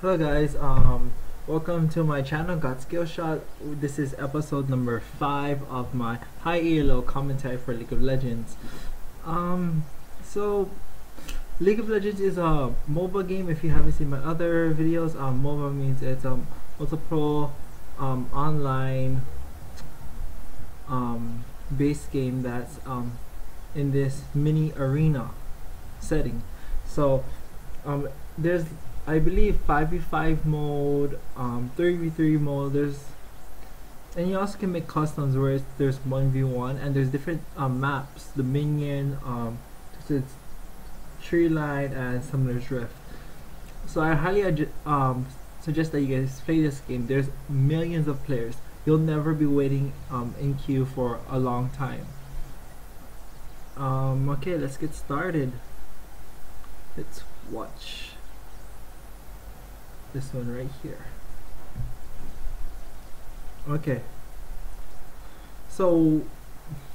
Hello guys, welcome to my channel GotSkillShot. This is episode number 5 of my high ELO commentary for League of Legends. So League of Legends is a mobile game. If you haven't seen my other videos, mobile means it's a multiple online based game that's in this mini arena setting. So there's, I believe, 5v5 mode, 3v3 mode. And you also can make customs where there's 1v1, and there's different maps. The minion, it's tree line, and summoner's rift. So I highly suggest that you guys play this game. There's millions of players. You'll never be waiting in queue for a long time. Okay, let's get started. Let's watch this one right here. Okay, so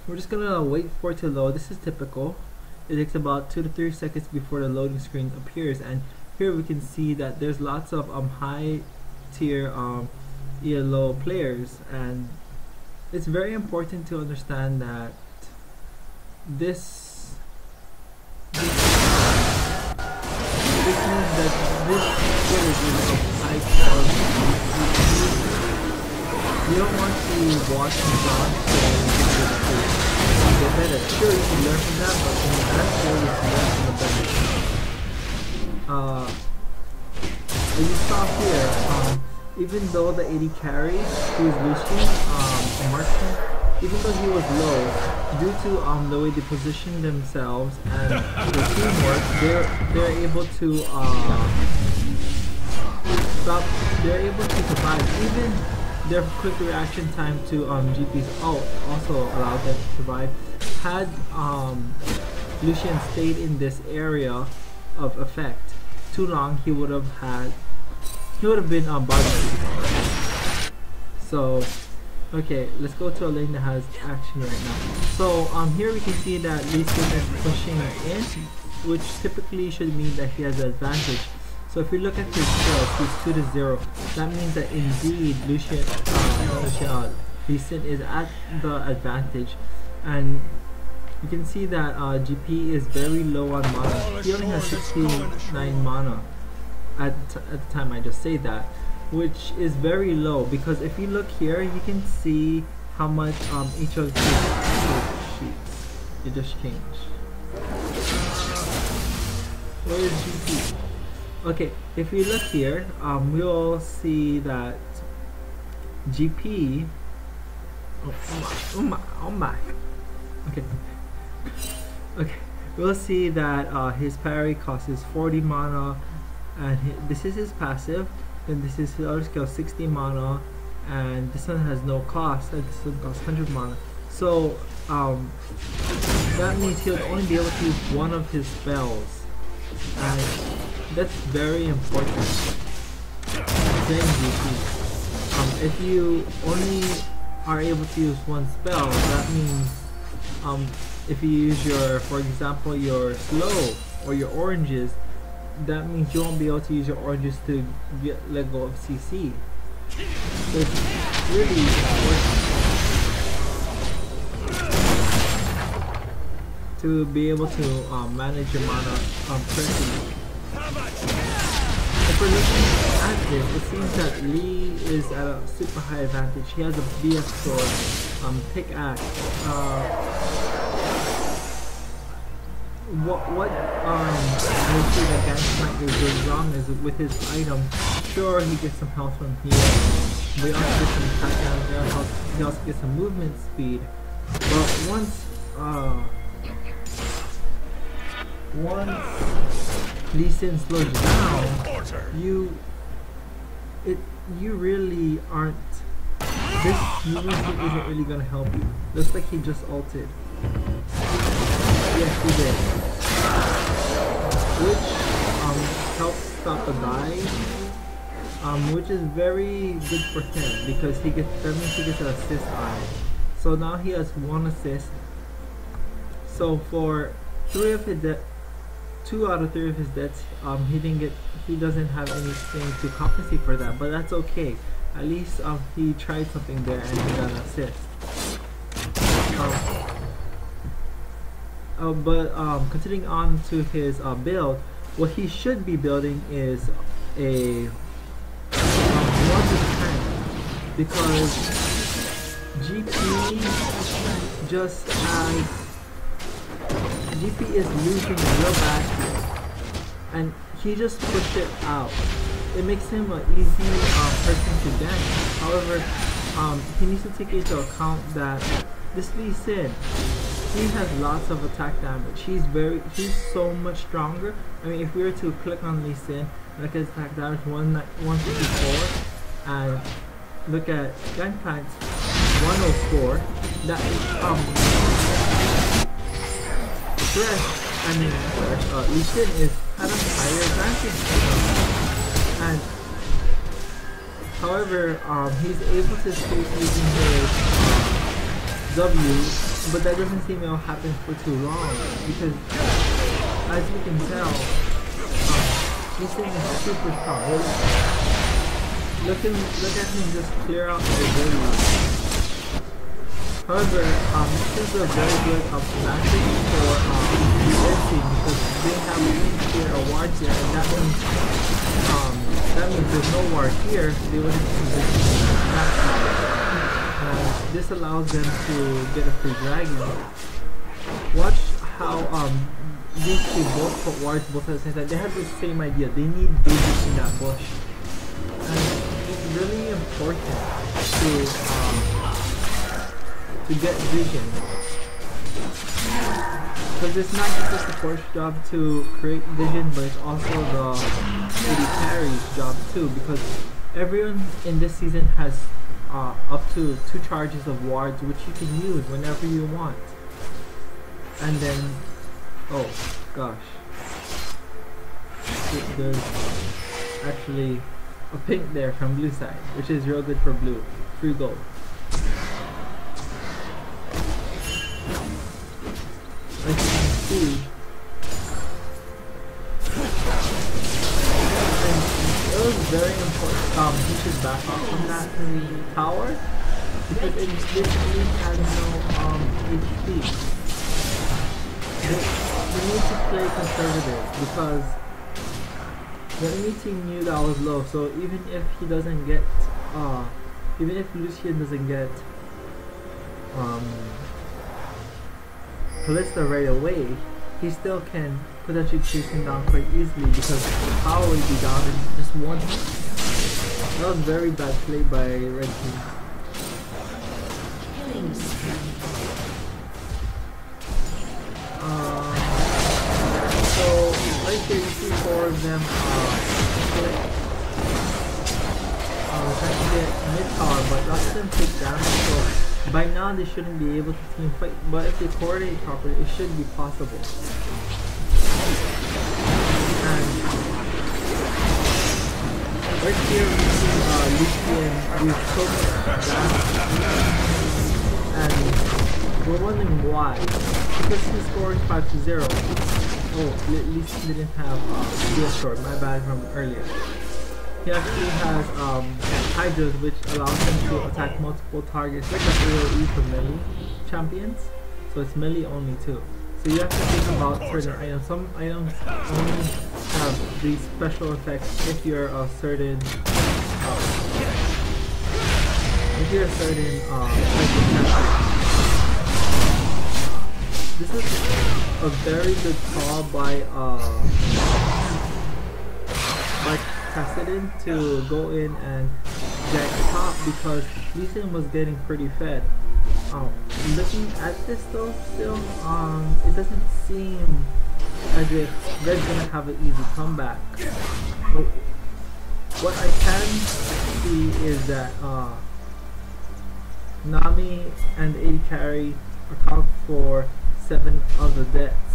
we're just gonna wait for it to load. This is typical. It takes about 2 to 3 seconds before the loading screen appears, and here we can see that there's lots of high tier ELO players, and it's very important to understand that this means that this footage is of high quality. You don't want to watch and dodge so you get better. Sure, you can learn from that, but in the best way is to learn from the better. As you saw here, even though the 80 carries, who is lucian, a marksman, even though he was low, due to the way they position themselves and the teamwork, they're able to survive. Even their quick reaction time to GP's ult also allowed them to survive. Had lucian stayed in this area of effect too long, he would have been bothered. So okay, let's go to a lane that has action right now. So here we can see that lucian is pushing in, which typically should mean that he has an advantage. So if you look at his skills, he's 2 to 0. That means that indeed lucian is at the advantage, and you can see that GP is very low on mana. He only has 69 mana at the time I just say that, which is very low, because if you look here, you can see how much each of his sheets. It just changed. Where is GP? Okay, if we look here, we'll see that GP. Oh my. Okay. Okay, we'll see that his parry cost is 40 mana, and this is his passive. Then this is his other skill, 60 mana, and this one has no cost, and this one costs 100 mana. So that means he'll only be able to use one of his spells, and that's very important. Then if you only are able to use one spell, that means if you use for example, your slow or your oranges, that means you won't be able to use your oranges to let go of CC. So it's really important to be able to manage your mana correctly. If we're looking at this, it seems that Lee is at a super high advantage. He has a BF sword, pickaxe. What I see that Gansmite is doing wrong is with his item. Sure, he gets some health from here, but he also gets some attack damage there. He also gets some movement speed. But once lucian slows you down, you really aren't. This movement speed isn't really gonna help you. Looks like he just ulted. Yes, he did. Which helps stop the dive, which is very good for him, because that means he gets an assist on it. So now he has 1 assist. So for 3 of his 2 out of 3 of his deaths, he doesn't have anything to compensate for that, but that's okay. At least he tried something there and he got an assist. But continuing on to his build, what he should be building is a 1 to 10, because GP is losing real bad here, and he just pushed it out. It makes him an easy person to gank. However, he needs to take into account that this Lee Sin, he has lots of attack damage. He's so much stronger. I mean, if we were to click on Lee Sin, look at his attack damage 154, and look at Gangplank's 104. That Lee Sin is at a higher advantage. And however, he's able to escape using his W, but that doesn't seem to happen for too long, because as you can tell, this thing is super strong. Look at him just clear out the W. However, this is a very good advantage for the team, because they have clear a ward here, and that means there's no ward here, they wouldn't position that. This allows them to get a free dragon. Watch how these two both put wards both at the same time. They have the same idea. They need babies in that bush. And it's really important to get vision. Because it's not just the support's job to create vision, but it's also the AD carry's job too, because everyone in this season has up to 2 charges of wards, which you can use whenever you want. And then, oh gosh, there's actually a pink there from blue side, which is real good for blue. Free gold. As you can see, it was very important. He should back off from that tower, because it literally has no HP. They need to play conservative, because the enemy team knew that I was low. So even if he doesn't get, even if Lucian doesn't get kalista right away, he still can potentially chase him down quite easily, because the power will be down in just 1 hit. That was very bad play by Red Team. So right here you see 4 of them trying to get mid-tower, but lots of them take damage, so by now they shouldn't be able to team fight, but if they coordinate properly, it should be possible. And right here we see Lucian use so much damage, and we're wondering why. Because he's scoring 5-0. Oh, at least he didn't have steel sword, my bad from earlier. He actually has hydras, which allows him to attack multiple targets, like the AoE for melee champions. So it's melee only too. So you have to think about certain items. Some items only have these special effects if you're a certain this is a very good call by Cassidy to go in and get top, because Lucian was getting pretty fed. Looking at this though, still, it doesn't seem as if Red's gonna have an easy comeback. But what I can see is that Nami and AD carry account for 7 of the deaths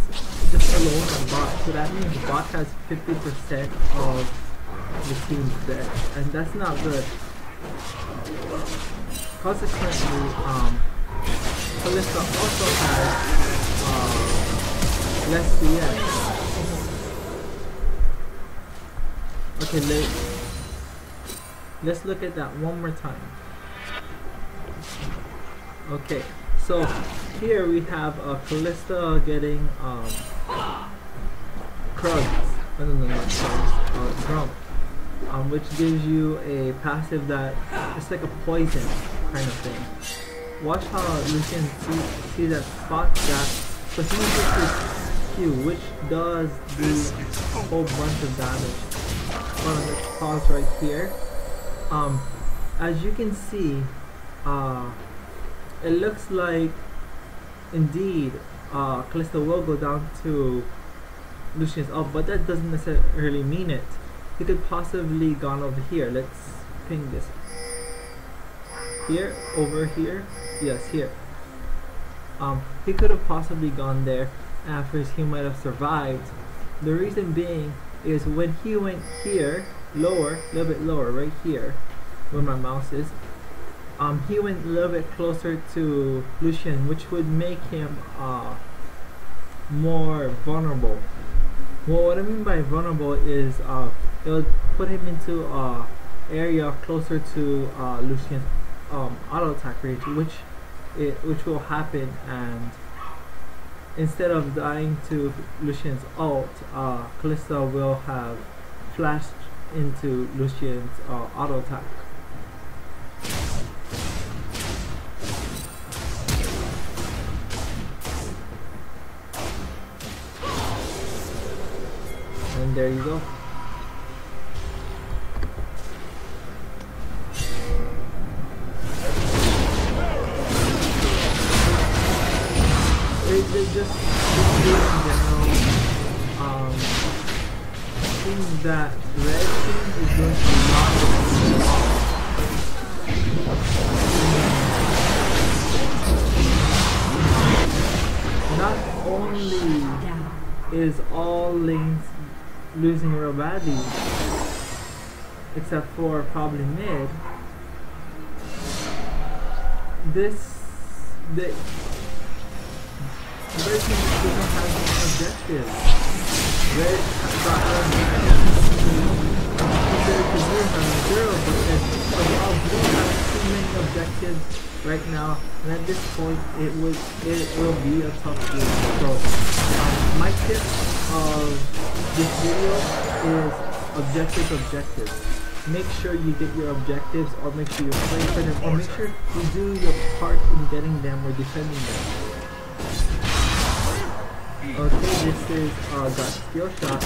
just alone on bot. So that means bot has 50% of the team's deaths, and that's not good. Consequently, kalista also has less CS. Okay, let's look at that one more time. Okay, so here we have Kalista getting Krugs. No, not Krugs. Grump. Which gives you a passive that it's like a poison kind of thing. Watch how Lucian see that spot that, so he uses his Q, which does do a whole bunch of damage. Let's pause right here. As you can see, it looks like indeed Kalista will go down to Lucian's up, but that doesn't necessarily mean it. He could possibly gone over here. Let's ping this. Here, over here, yes, here. He could have possibly gone there, and first he might have survived. The reason being is when he went here, lower, a little bit lower, right here, where my mouse is. He went a little bit closer to Lucian, which would make him more vulnerable. Well, what I mean by vulnerable is it would put him into area closer to Lucian's auto attack range, which will happen, and instead of dying to Lucian's ult, Kalista will have flashed into Lucian's auto attack. And there you go. Just in general, I think that red team is going to be not only is all lanes losing real badly, except for probably mid. The Red team doesn't have any objectives. Red got zero, but all blue has too many objectives right now, and at this point it will be a tough game. So my tip of this video is objectives. Make sure you get your objectives, or make sure you play for them, or make sure you do your part in getting them or defending them. Okay, this is GotSkillShot.